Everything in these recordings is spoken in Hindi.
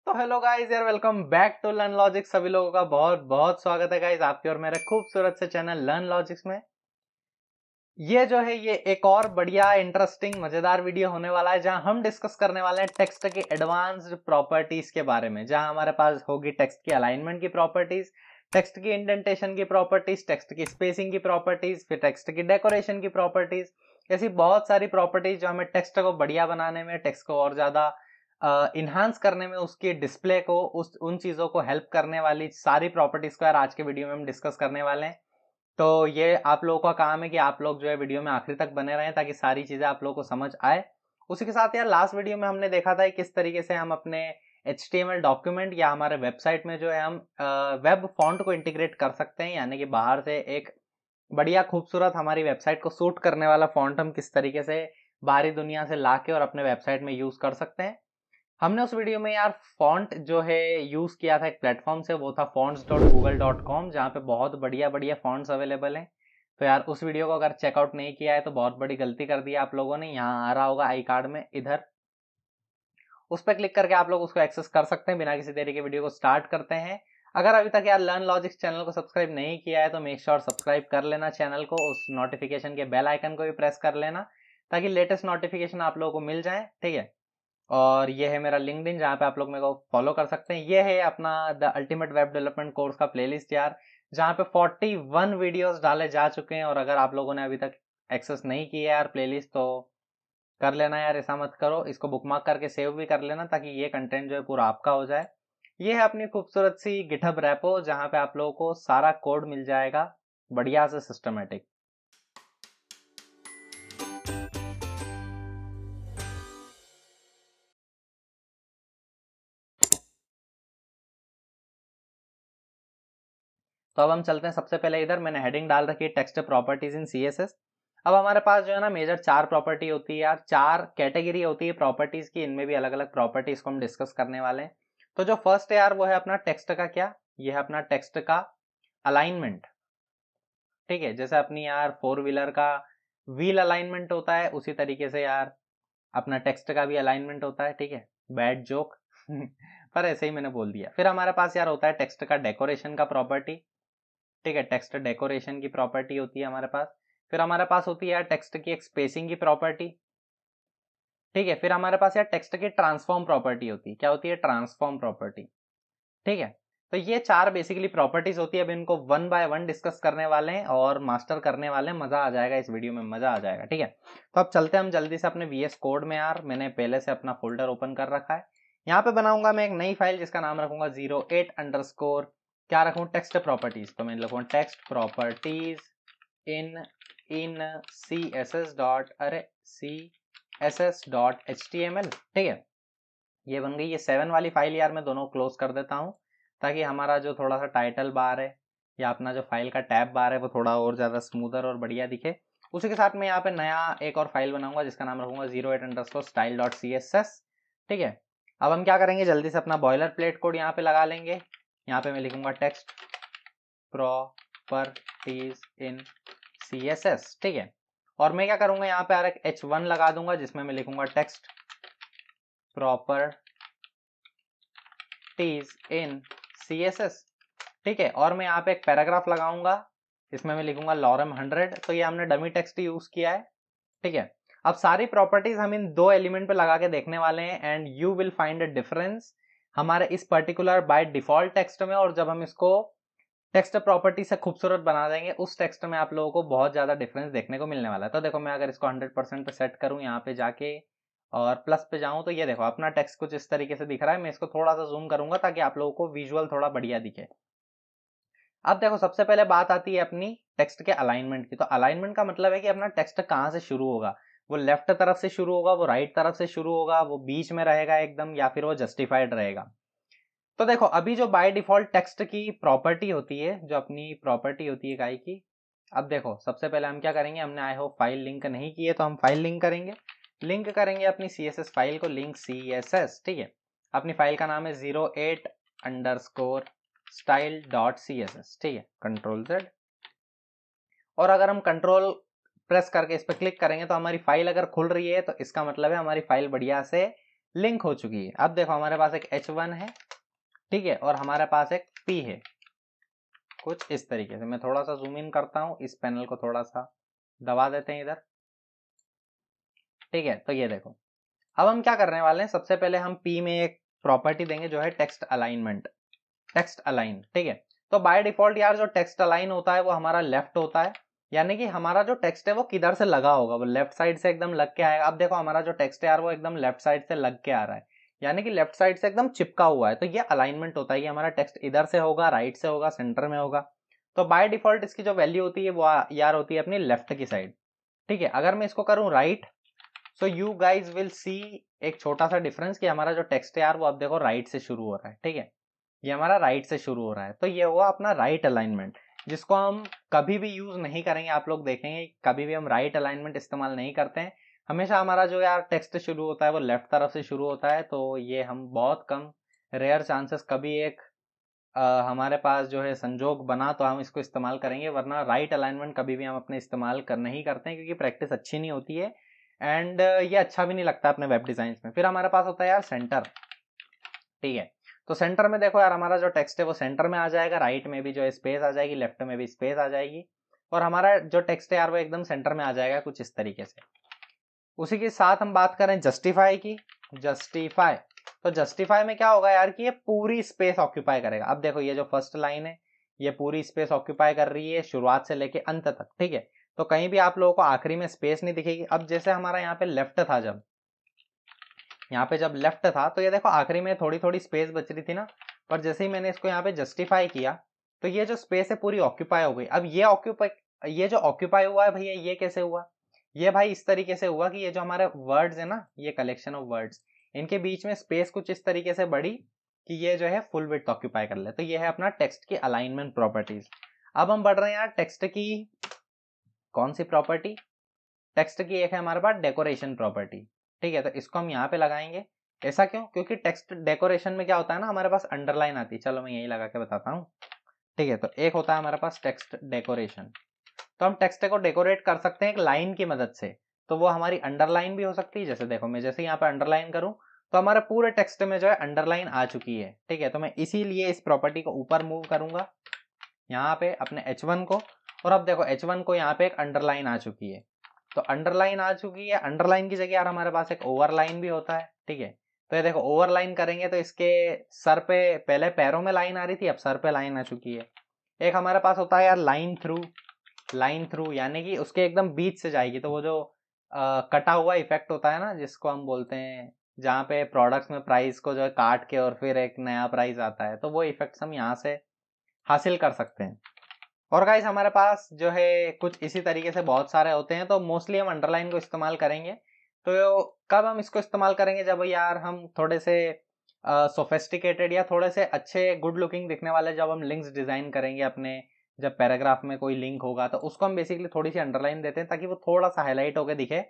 तो हेलो गाइस यार, welcome back to learn logics. सभी लोगों का बहुत बहुत स्वागत है गाइस आपके और मेरे खूबसूरत से चैनल लर्न लॉजिक्स में। ये एक और बढ़िया इंटरेस्टिंग मजेदार वीडियो होने वाला है जहां हम डिस्कस करने वाले हैं टेक्स्ट के एडवांस्ड प्रॉपर्टीज के बारे में। जहां हमारे पास होगी टेक्स्ट की अलाइनमेंट की प्रॉपर्टीज, टेक्स्ट की इंडेंटेशन की प्रॉपर्टीज, टेक्स्ट की स्पेसिंग की प्रॉपर्टीज, फिर टेक्स्ट की डेकोरेशन की प्रॉपर्टीज। ऐसी बहुत सारी प्रॉपर्टीज जो हमें टेक्स्ट को बढ़िया बनाने में, टेक्स्ट को और ज्यादा इन्हांस करने में, उसके डिस्प्ले को, उन चीजों को हेल्प करने वाली सारी प्रॉपर्टीज को यार आज के वीडियो में हम डिस्कस करने वाले हैं। तो ये आप लोगों का काम है कि आप लोग जो है वीडियो में आखिर तक बने रहें ताकि सारी चीजें आप लोगों को समझ आए। उसी के साथ यार लास्ट वीडियो में हमने देखा था किस तरीके से हम अपने HTML डॉक्यूमेंट या हमारे वेबसाइट में जो है हम वेब फॉन्ट को इंटीग्रेट कर सकते हैं, यानी कि बाहर से एक बढ़िया खूबसूरत हमारी वेबसाइट को सूट करने वाला फॉन्ट हम किस तरीके से बाहरी दुनिया से लाके और अपने वेबसाइट में यूज कर सकते हैं। हमने उस वीडियो में यार फॉन्ट जो है यूज किया था एक प्लेटफॉर्म से, वो था fonts.google.com, जहाँ पे बहुत बढ़िया बढ़िया फॉन्ट्स अवेलेबल हैं। तो यार उस वीडियो को अगर चेकआउट नहीं किया है तो बहुत बड़ी गलती कर दी आप लोगों ने। यहाँ आ रहा होगा आई कार्ड में, इधर उस पर क्लिक करके आप लोग उसको एक्सेस कर सकते हैं। बिना किसी देरी के वीडियो को स्टार्ट करते हैं। अगर अभी तक यार लर्न लॉजिक्स चैनल को सब्सक्राइब नहीं किया है तो मेक श्योर सब्सक्राइब कर लेना चैनल को, उस नोटिफिकेशन के बेल आइकन को भी प्रेस कर लेना ताकि लेटेस्ट नोटिफिकेशन आप लोगों को मिल जाए, ठीक है। और ये है मेरा लिंक्डइन जहाँ पे आप लोग मेरे को फॉलो कर सकते हैं। ये है अपना the ultimate web development course का प्लेलिस्ट यार, जहाँ पे 41 वीडियोस डाले जा चुके हैं। और अगर आप लोगों ने अभी तक एक्सेस नहीं किया यार प्लेलिस्ट तो कर लेना यार, ऐसा मत करो, इसको बुकमार्क करके सेव भी कर लेना ताकि ये कंटेंट जो है पूरा आपका हो जाए। ये है अपनी खूबसूरत सी गिटहब रेपो जहाँ पे आप लोगों को सारा कोड मिल जाएगा बढ़िया से सिस्टमेटिक। तो अब हम चलते हैं, सबसे पहले इधर मैंने हेडिंग डाल रखी है टेक्स्ट प्रॉपर्टीज इन CSS। अब हमारे पास जो है ना मेजर 4 प्रॉपर्टी होती है यार, 4 कैटेगरी होती है प्रॉपर्टीज की, इनमें भी अलग अलग प्रॉपर्टीज को हम डिस्कस करने वाले हैं। तो जो फर्स्ट है यार वो है अपना टेक्स्ट का क्या, ये है अपना टेक्स्ट का अलाइनमेंट, ठीक है। जैसे अपनी यार 4 व्हीलर का व्हील अलाइनमेंट होता है, उसी तरीके से यार अपना टेक्स्ट का भी अलाइनमेंट होता है, ठीक है। बैड जोक पर ऐसे ही मैंने बोल दिया। फिर हमारे पास यार होता है टेक्स्ट का डेकोरेशन का प्रॉपर्टी, ठीक है। टेक्स्ट डेकोरेशन की प्रॉपर्टी होती है हमारे पास। फिर हमारे पास होती है यार टेक्स्ट की एक स्पेसिंग की प्रॉपर्टी, ठीक है। फिर हमारे पास यार टेक्स्ट की ट्रांसफॉर्म प्रॉपर्टी होती है। क्या होती है? ट्रांसफॉर्म प्रॉपर्टी, ठीक है। तो ये 4 बेसिकली प्रॉपर्टीज होती है। अब इनको वन बाय वन डिस्कस करने वाले हैं और मास्टर करने वाले हैं। मजा आ जाएगा इस वीडियो में, मजा आ जाएगा, ठीक है। तो अब चलते हैं हम जल्दी से अपने VS कोड में। यार मैंने पहले से अपना फोल्डर ओपन कर रखा है। यहाँ पे बनाऊंगा मैं एक नई फाइल जिसका नाम रखूंगा 08 अंडरस्कोर क्या रखूं, टेक्स्ट प्रॉपर्टीज। तो मैं लिखूंगा टेक्स्ट प्रॉपर्टीज इन CSS.html, ठीक है। ये बन गई ये 7 वाली फाइल। यार मैं दोनों क्लोज कर देता हूँ ताकि हमारा जो थोड़ा सा टाइटल बार है या अपना जो फाइल का टैब बार है वो थोड़ा और ज़्यादा स्मूदर और बढ़िया दिखे। उसी के साथ मैं यहाँ पे नया एक और फाइल बनाऊंगा जिसका नाम रखूंगा 08_style.css, ठीक है। अब हम क्या करेंगे, जल्दी से अपना बॉयलर प्लेट कोड यहाँ पे लगा लेंगे। यहाँ पे मैं लिखूंगा टेक्स्ट प्रॉपर्टीज इन CSS, ठीक है। और मैं क्या करूंगा, यहाँ पे यार एक H1 लगा दूंगा जिसमें मैं लिखूंगा टेक्स्ट प्रॉपर्टीज इन CSS, ठीक है। और मैं यहाँ पे एक पैराग्राफ लगाऊंगा, इसमें मैं लिखूंगा lorem 100। तो ये हमने डमी टेक्स्ट यूज किया है, ठीक है। अब सारी प्रॉपर्टीज हम इन 2 एलिमेंट पे लगा के देखने वाले हैं and you will find a difference हमारे इस पर्टिकुलर बाय डिफॉल्ट टेक्स्ट में। और जब हम इसको टेक्स्ट प्रॉपर्टी से खूबसूरत बना देंगे उस टेक्स्ट में आप लोगों को बहुत ज्यादा डिफरेंस देखने को मिलने वाला है। तो देखो मैं अगर इसको 100% पे सेट करूं, यहाँ पे जाके और प्लस पे जाऊं, तो ये देखो अपना टेक्स्ट कुछ इस तरीके से दिख रहा है। मैं इसको थोड़ा सा जूम करूंगा ताकि आप लोगों को विजुअल थोड़ा बढ़िया दिखे। अब देखो सबसे पहले बात आती है अपनी टेक्स्ट के अलाइनमेंट की। तो अलाइनमेंट का मतलब है कि अपना टेक्स्ट कहाँ से शुरू होगा, वो लेफ्ट तरफ से शुरू होगा, वो राइट तरफ से शुरू होगा, वो बीच में रहेगा एकदम, या फिर वो जस्टिफाइड रहेगा। तो देखो अभी जो बाय डिफॉल्ट टेक्स्ट की प्रॉपर्टी होती है, जो अपनी प्रॉपर्टी होती है गाय की, अब देखो सबसे पहले हम क्या करेंगे, हमने आई होप फाइल लिंक नहीं की है तो हम फाइल लिंक करेंगे। लिंक करेंगे अपनी CSS फाइल को, लिंक CSS, ठीक है। अपनी फाइल का नाम है 08_style.css, ठीक है। Ctrl+Z। और अगर हम कंट्रोल प्रेस करके इस पर क्लिक करेंगे तो हमारी फाइल अगर खुल रही है तो इसका मतलब है हमारी फाइल बढ़िया से लिंक हो चुकी है। अब देखो हमारे पास एक H1 है, ठीक है, और हमारे पास एक P है, कुछ इस तरीके से। मैं थोड़ा सा जूम इन करता हूँ, इस पैनल को थोड़ा सा दबा देते हैं इधर, ठीक है। तो ये देखो, अब हम क्या करने वाले हैं, सबसे पहले हम P में एक प्रॉपर्टी देंगे जो है टेक्स्ट अलाइनमेंट, टेक्स्ट अलाइन, ठीक है। तो बाय डिफॉल्ट यार जो टेक्स्ट अलाइन होता है वो हमारा लेफ्ट होता है, यानी कि हमारा जो टेक्स्ट है वो किधर से लगा होगा, वो लेफ्ट साइड से एकदम लग के आएगा। अब देखो हमारा जो टेक्स्ट है यार वो एकदम लेफ्ट साइड से लग के आ रहा है, यानी कि लेफ्ट साइड से एकदम चिपका हुआ है। तो ये अलाइनमेंट होता है कि हमारा टेक्स्ट इधर से होगा, राइट से होगा, सेंटर में होगा। तो बाय डिफॉल्ट इसकी जो वैल्यू होती है वो यार होती है अपनी लेफ्ट की साइड, ठीक है। अगर मैं इसको करूं right, so you guys will see एक छोटा सा डिफरेंस कि हमारा जो टेक्स्ट है यार वो अब देखो राइट से शुरू हो रहा है, ठीक है। ये हमारा राइट से शुरू हो रहा है, तो ये हुआ अपना राइट अलाइनमेंट, जिसको हम कभी भी यूज नहीं करेंगे। आप लोग देखेंगे कभी भी हम राइट अलाइनमेंट इस्तेमाल नहीं करते हैं, हमेशा हमारा जो यार टेक्स्ट शुरू होता है वो लेफ्ट तरफ से शुरू होता है। तो ये हम बहुत कम, रेयर चांसेस कभी एक हमारे पास जो है संजोग बना तो हम इसको इस्तेमाल करेंगे, वरना राइट अलाइनमेंट कभी भी हम अपने इस्तेमाल कर नहीं करते हैं, क्योंकि प्रैक्टिस अच्छी नहीं होती है एंड ये अच्छा भी नहीं लगता अपने वेब डिजाइन में। फिर हमारे पास होता है यार सेंटर, ठीक है। तो सेंटर में देखो यार हमारा जो टेक्स्ट है वो सेंटर में आ जाएगा, राइट में भी जो है स्पेस आ जाएगी, लेफ्ट में भी स्पेस आ जाएगी, और हमारा जो टेक्स्ट है यार वो एकदम सेंटर में आ जाएगा कुछ इस तरीके से। उसी के साथ हम बात करें जस्टिफाई की, जस्टिफाई, तो जस्टिफाई में क्या होगा यार कि ये पूरी स्पेस ऑक्यूपाई करेगा। अब देखो ये जो फर्स्ट लाइन है ये पूरी स्पेस ऑक्यूपाई कर रही है शुरुआत से लेके अंत तक, ठीक है। तो कहीं भी आप लोगों को आखिरी में स्पेस नहीं दिखेगी। अब जैसे हमारा यहाँ पे लेफ्ट था, जब यहाँ पे जब लेफ्ट था तो ये देखो आखिरी में थोड़ी थोड़ी स्पेस बच रही थी ना, पर जैसे ही मैंने इसको यहाँ पे जस्टिफाई किया तो ये जो स्पेस है पूरी ऑक्यूपाई हो गई। अब ये जो ऑक्यूपाई हुआ है भैया, ये कैसे हुआ, ये भाई इस तरीके से हुआ कि ये जो हमारे वर्ड्स है ना, ये कलेक्शन ऑफ वर्ड्स, इनके बीच में स्पेस कुछ इस तरीके से बढ़ी कि ये जो है फुल विड्थ ऑक्यूपाई कर ले। तो ये है अपना टेक्स्ट की अलाइनमेंट प्रॉपर्टीज। अब हम बढ़ रहे हैं यार टेक्स्ट की कौन सी प्रॉपर्टी, टेक्स्ट की एक है हमारे पास डेकोरेशन प्रॉपर्टी, ठीक है। तो इसको हम यहाँ पे लगाएंगे। ऐसा क्यों, क्योंकि टेक्स्ट डेकोरेशन में क्या होता है ना, हमारे पास अंडरलाइन आती है। चलो मैं यही लगा के बताता हूँ, ठीक है। तो एक होता है हमारे पास टेक्स्ट डेकोरेशन, तो हम टेक्स्ट को डेकोरेट कर सकते हैं एक लाइन की मदद से। तो वो हमारी अंडरलाइन भी हो सकती है। जैसे देखो मैं जैसे यहाँ पे अंडरलाइन करूँ तो हमारे पूरे टेक्स्ट में जो है अंडरलाइन आ चुकी है, ठीक है। तो मैं इसीलिए इस प्रॉपर्टी को ऊपर मूव करूंगा यहाँ पे अपने H1 को, और अब देखो H1 को यहाँ पे एक अंडरलाइन आ चुकी है। तो अंडरलाइन आ चुकी है, अंडरलाइन की जगह यार हमारे पास एक ओवरलाइन भी होता है, ठीक है। तो ये देखो ओवरलाइन करेंगे तो इसके सर पे पहले पैरों में लाइन आ रही थी, अब सर पे लाइन आ चुकी है। एक हमारे पास होता है यार लाइन थ्रू, लाइन थ्रू यानी कि उसके एकदम बीच से जाएगी। तो वो जो कटा हुआ इफेक्ट होता है ना, जिसको हम बोलते हैं, जहाँ पे प्रोडक्ट्स में प्राइस को जो है काट के और फिर एक नया प्राइस आता है, तो वो इफेक्ट्स हम यहाँ से हासिल कर सकते हैं। और गाइस हमारे पास जो है कुछ इसी तरीके से बहुत सारे होते हैं, तो मोस्टली हम अंडरलाइन को इस्तेमाल करेंगे। तो कब हम इसको इस्तेमाल करेंगे, जब यार हम थोड़े से सोफेस्टिकेटेड या थोड़े से अच्छे गुड लुकिंग दिखने वाले जब हम लिंक्स डिजाइन करेंगे अपने, जब पैराग्राफ में कोई लिंक होगा तो उसको हम बेसिकली थोड़ी सी अंडरलाइन देते हैं ताकि वो थोड़ा सा हाईलाइट होकर दिखे।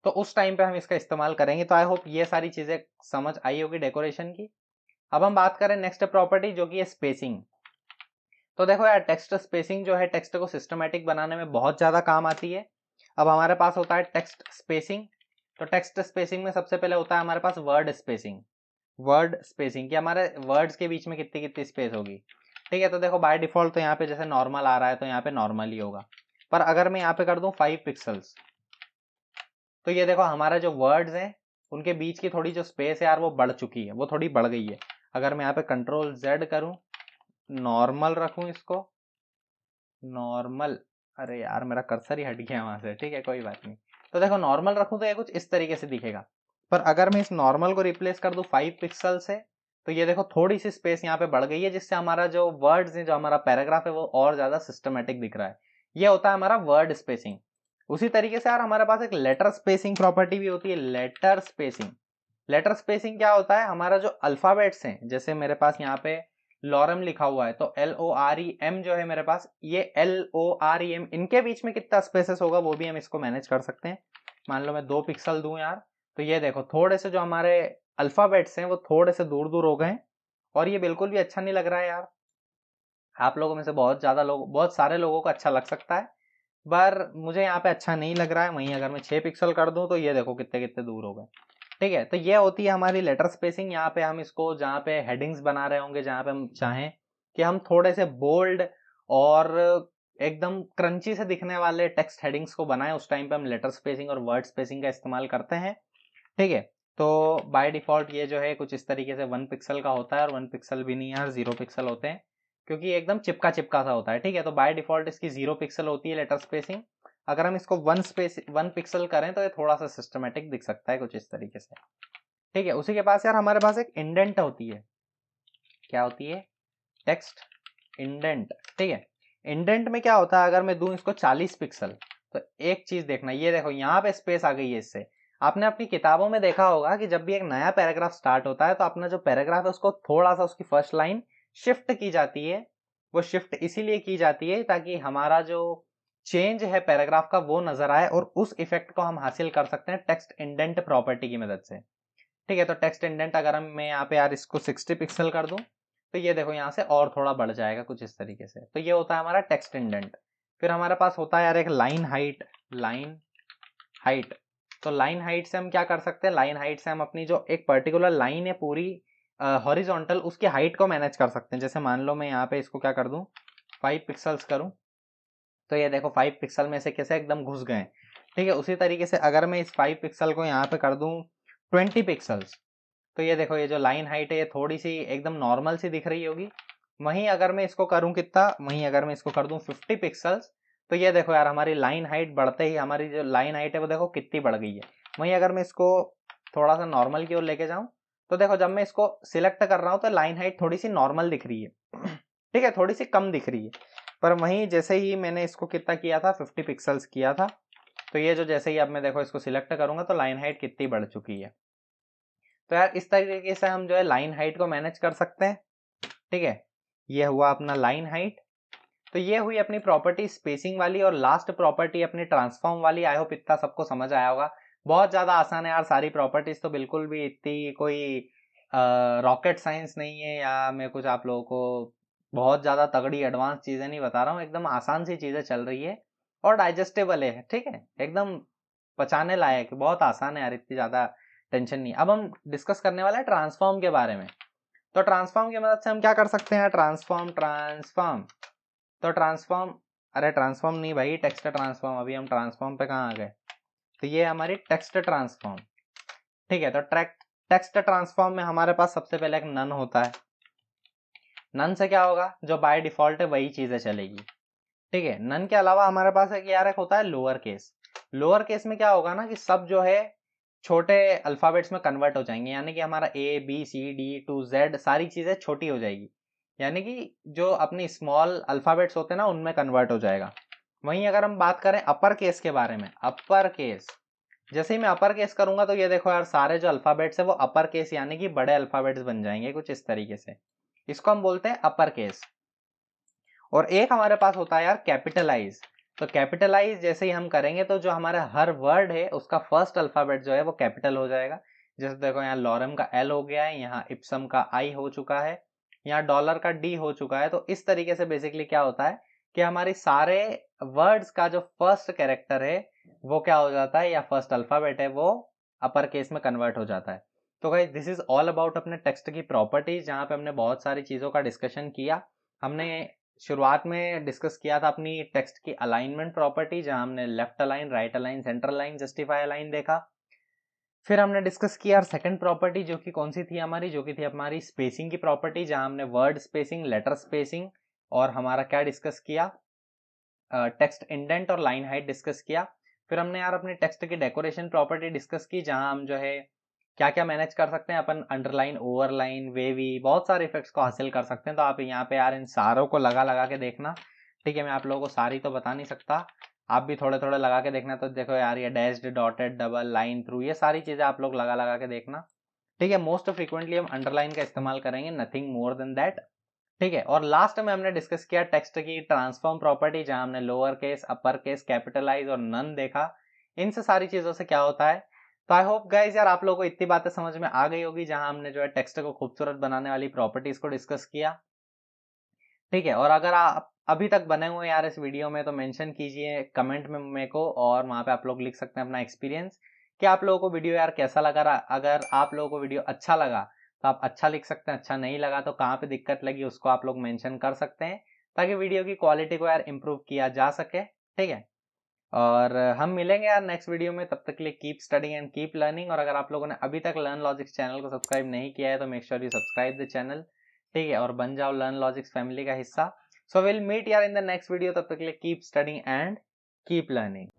तो उस टाइम पे हम इसका इस्तेमाल करेंगे। तो आई होप ये सारी चीजें समझ आई होगी डेकोरेशन की। अब हम बात करें नेक्स्ट प्रॉपर्टी जो कि है स्पेसिंग। तो देखो यार टेक्स्ट स्पेसिंग जो है टेक्स्ट को सिस्टमेटिक बनाने में बहुत ज़्यादा काम आती है। अब हमारे पास होता है टेक्स्ट स्पेसिंग। तो टेक्स्ट स्पेसिंग में सबसे पहले होता है हमारे पास वर्ड स्पेसिंग। वर्ड स्पेसिंग कि हमारे वर्ड्स के बीच में कितनी कितनी स्पेस होगी, ठीक है। तो देखो बाय डिफॉल्ट तो यहाँ पे जैसे नॉर्मल आ रहा है तो यहाँ पे नॉर्मल ही होगा, पर अगर मैं यहाँ पे कर दूं 5 पिक्सल्स तो ये देखो हमारा जो वर्ड्स हैं उनके बीच की थोड़ी जो स्पेस है यार वो बढ़ चुकी है, वो थोड़ी बढ़ गई है। अगर मैं यहाँ पे कंट्रोल Z करूँ, नॉर्मल रखूं इसको, नॉर्मल, अरे यार मेरा कर्सर ही हट गया वहां से, ठीक है कोई बात नहीं। तो देखो नॉर्मल रखूं तो ये कुछ इस तरीके से दिखेगा, पर अगर मैं इस नॉर्मल को रिप्लेस कर दूं 5 पिक्सल से तो ये देखो थोड़ी सी स्पेस यहाँ पे बढ़ गई है, जिससे हमारा जो वर्ड्स है, जो हमारा पैराग्राफ है वो और ज्यादा सिस्टमेटिक दिख रहा है। ये होता है हमारा वर्ड स्पेसिंग। उसी तरीके से यार हमारे पास एक लेटर स्पेसिंग प्रॉपर्टी भी होती है, लेटर स्पेसिंग। लेटर स्पेसिंग क्या होता है, हमारा जो अल्फाबेट्स हैं, जैसे मेरे पास यहाँ पे लॉरम लिखा हुआ है तो LOREM जो है मेरे पास, ये LOREM इनके बीच में कितना स्पेसेस होगा वो भी हम इसको मैनेज कर सकते हैं। मान लो मैं 2 पिक्सल दूं यार, तो ये देखो थोड़े से जो हमारे अल्फाबेट्स हैं वो थोड़े से दूर दूर हो गए, और ये बिल्कुल भी अच्छा नहीं लग रहा है यार। आप लोगों में से बहुत सारे लोगों को अच्छा लग सकता है, पर मुझे यहाँ पे अच्छा नहीं लग रहा है। वहीं अगर मैं 6 पिक्सल कर दूं तो ये देखो कितने कितने दूर हो गए। ठीक है, तो ये होती है हमारी लेटर स्पेसिंग। यहाँ पे हम इसको जहाँ पे हेडिंग्स बना रहे होंगे, जहाँ पे हम चाहें कि हम थोड़े से बोल्ड और एकदम क्रंची से दिखने वाले टेक्स्ट हेडिंग्स को बनाएं, उस टाइम पे हम लेटर स्पेसिंग और वर्ड स्पेसिंग का इस्तेमाल करते हैं। ठीक है, तो बाय डिफॉल्ट ये जो है कुछ इस तरीके से 1 पिक्सल का होता है, और 1 पिक्सल भी नहीं यार, 0 पिक्सल होते हैं, क्योंकि एकदम चिपका चिपका सा होता है। ठीक है, तो बाय डिफॉल्ट इसकी 0 पिक्सल होती है लेटर स्पेसिंग। अगर हम इसको 1 पिक्सल करें तो ये थोड़ा सा सिस्टमेटिक दिख सकता है कुछ इस तरीके से। ठीक है, उसी के पास यार हमारे पास एक इंडेंट होती है। क्या होती है? Text indent. ठीक है, इंडेंट में क्या होता है, अगर मैं दूं इसको 40 पिक्सल, तो एक चीज देखना, ये देखो यहाँ पे स्पेस आ गई है इससे। आपने अपनी किताबों में देखा होगा कि जब भी एक नया पैराग्राफ स्टार्ट होता है तो अपना जो पैराग्राफ है उसको थोड़ा सा उसकी फर्स्ट लाइन शिफ्ट की जाती है। वो शिफ्ट इसीलिए की जाती है ताकि हमारा जो चेंज है पैराग्राफ का वो नजर आए, और उस इफेक्ट को हम हासिल कर सकते हैं टेक्स्ट इंडेंट प्रॉपर्टी की मदद से। ठीक है, तो टेक्स्ट इंडेंट अगर मैं यहाँ पे यार इसको 60 पिक्सल कर दूं, तो ये देखो यहाँ से और थोड़ा बढ़ जाएगा कुछ इस तरीके से। तो ये होता है हमारा टेक्स्ट इंडेंट। फिर हमारे पास होता है यार एक लाइन हाइट। लाइन हाइट, तो लाइन हाइट से हम क्या कर सकते हैं, लाइन हाइट से हम अपनी जो एक पर्टिकुलर लाइन है पूरी हॉरिजॉन्टल, उसकी हाइट को मैनेज कर सकते हैं। जैसे मान लो मैं यहाँ पे इसको क्या कर दूं, 5 पिक्सल्स करूं, तो ये देखो 5 पिक्सल में से कैसे एकदम घुस गए। ठीक है, उसी तरीके से अगर मैं इस 5 पिक्सल को यहाँ पे कर दूं 20 पिक्सल्स, तो ये देखो ये जो लाइन हाइट है ये थोड़ी सी एकदम नॉर्मल सी दिख रही होगी। वहीं अगर मैं इसको करूं कितना, वहीं अगर मैं इसको कर दूं 50 पिक्सल्स, तो ये देखो यार हमारी लाइन हाइट बढ़ते ही हमारी जो लाइन हाइट है वो देखो कितनी बढ़ गई है। वहीं अगर मैं इसको थोड़ा सा नॉर्मल की ओर लेके जाऊं, तो देखो जब मैं इसको सिलेक्ट कर रहा हूं तो लाइन हाइट थोड़ी सी नॉर्मल दिख रही है। ठीक है, थोड़ी सी कम दिख रही है। पर वहीं जैसे ही मैंने इसको कितना किया था, 50 पिक्सल्स किया था, तो ये जो जैसे ही अब मैं देखो इसको सिलेक्ट करूंगा तो लाइन हाइट कितनी बढ़ चुकी है। तो यार इस तरीके से हम जो है लाइन हाइट को मैनेज कर सकते हैं। ठीक है, ये हुआ अपना लाइन हाइट। तो ये हुई अपनी प्रॉपर्टी स्पेसिंग वाली, और लास्ट प्रॉपर्टी अपनी ट्रांसफॉर्म वाली। आई होप इतना सबको समझ आया होगा। बहुत ज्यादा आसान है यार, सारी प्रॉपर्टीज तो बिल्कुल भी इतनी कोई रॉकेट साइंस नहीं है, या मैं कुछ आप लोगों को बहुत ज्यादा तगड़ी एडवांस चीजें नहीं बता रहा हूँ। एकदम आसान सी चीजें चल रही है और डाइजेस्टेबल है। ठीक है, एकदम पचाने लायक, बहुत आसान है यार, इतनी ज्यादा टेंशन नहीं। अब हम डिस्कस करने वाले हैं ट्रांसफॉर्म के बारे में। तो ट्रांसफॉर्म की मदद से हम क्या कर सकते हैं, ट्रांसफॉर्म ट्रांसफॉर्म। तो ट्रांसफॉर्म, अरे ट्रांसफॉर्म नहीं भाई, टेक्स्ट ट्रांसफॉर्म। अभी हम ट्रांसफॉर्म पे कहाँ आ गए, तो ये हमारी टेक्स्ट ट्रांसफॉर्म। ठीक है, तो टेक्स्ट ट्रांसफॉर्म में हमारे पास सबसे पहले एक नन होता है। नन से क्या होगा, जो बाय डिफॉल्ट है वही चीजें चलेगी। ठीक है, नन के अलावा हमारे पास एक यार एक होता है लोअर केस। लोअर केस में क्या होगा ना कि सब जो है छोटे अल्फाबेट्स में कन्वर्ट हो जाएंगे, यानी कि हमारा A B C D to Z सारी चीजें छोटी हो जाएगी, यानी कि जो अपनी स्मॉल अल्फाबेट्स होते हैं ना उनमें कन्वर्ट हो जाएगा। वहीं अगर हम बात करें अपर केस के बारे में, अपर केस, जैसे ही मैं अपर केस करूंगा तो ये देखो यार सारे जो अल्फाबेट्स है वो अपर केस यानी कि बड़े अल्फाबेट्स बन जाएंगे कुछ इस तरीके से। इसको हम बोलते हैं अपर केस। और एक हमारे पास होता है यार कैपिटलाइज। तो कैपिटलाइज जैसे ही हम करेंगे तो जो हमारा हर वर्ड है उसका फर्स्ट अल्फाबेट जो है वो कैपिटल हो जाएगा। जैसे देखो यहाँ लॉरम का एल हो गया है, यहाँ इप्सम का आई हो चुका है, यहाँ डॉलर का डी हो चुका है। तो इस तरीके से बेसिकली क्या होता है कि हमारी सारे वर्ड्स का जो फर्स्ट कैरेक्टर है वो क्या हो जाता है, या फर्स्ट अल्फाबेट है वो अपर केस में कन्वर्ट हो जाता है। तो guys this is all about अपने टेक्स्ट की प्रॉपर्टीज, जहाँ पे हमने बहुत सारी चीजों का डिस्कशन किया। हमने शुरुआत में डिस्कस किया था अपनी टेक्स्ट की अलाइनमेंट प्रॉपर्टी, जहां हमने left align, right align, centre align, justify align देखा। फिर हमने डिस्कस किया सेकंड प्रॉपर्टी, जो कि कौन सी थी हमारी, जो कि थी हमारी स्पेसिंग की प्रॉपर्टी, जहां हमने वर्ड स्पेसिंग, लेटर स्पेसिंग, और हमारा क्या डिस्कस किया, टेक्स्ट इंडेंट और लाइन हाइट डिस्कस किया। फिर हमने यार अपनी टेक्स्ट की डेकोरेशन प्रॉपर्टी डिस्कस की, जहां हम जो है क्या क्या मैनेज कर सकते हैं अपन, अंडरलाइन, ओवरलाइन, वेवी, बहुत सारे इफेक्ट्स को हासिल कर सकते हैं। तो आप यहाँ पे यार इन सारों को लगा लगा के देखना। ठीक है, मैं आप लोगों को सारी तो बता नहीं सकता, आप भी थोड़े थोड़े लगा के देखना। तो देखो यार ये dashed, dotted, double, line through, ये सारी चीजें आप लोग लगा लगा के देखना। ठीक है, मोस्ट फ्रीक्वेंटली हम अंडरलाइन का इस्तेमाल करेंगे, नथिंग मोर देन दैट। ठीक है, और लास्ट में हमने डिस्कस किया टेक्स्ट की ट्रांसफॉर्म प्रॉपर्टी, जहां हमने lower case, upper case, capitalize और नन देखा। इनसे सारी चीजों से क्या होता है। तो आई होप गाइज यार आप लोगों को इतनी बातें समझ में आ गई होगी, जहां हमने जो है टेक्स्ट को खूबसूरत बनाने वाली प्रॉपर्टीज को डिस्कस किया। ठीक है, और अगर आप अभी तक बने हुए यार इस वीडियो में तो मेंशन कीजिए कमेंट में मेरे को, और वहां पे आप लोग लिख सकते हैं अपना एक्सपीरियंस कि आप लोगों को वीडियो यार कैसा लगा। अगर आप लोगों को वीडियो अच्छा लगा तो आप अच्छा लिख सकते हैं, अच्छा नहीं लगा तो कहाँ पे दिक्कत लगी उसको आप लोग मेंशन कर सकते हैं, ताकि वीडियो की क्वालिटी को यार इम्प्रूव किया जा सके। ठीक है, और हम मिलेंगे यार नेक्स्ट वीडियो में। तब तक के लिए keep studying and keep learning. और अगर आप लोगों ने अभी तक लर्न लॉजिक्स चैनल को सब्सक्राइब नहीं किया है तो make sure you subscribe the channel. ठीक है, और बन जाओ लर्न लॉजिक्स फैमिली का हिस्सा। सो विल मीट यार इन द नेक्स्ट वीडियो। तब तक के लिए keep studying and keep learning.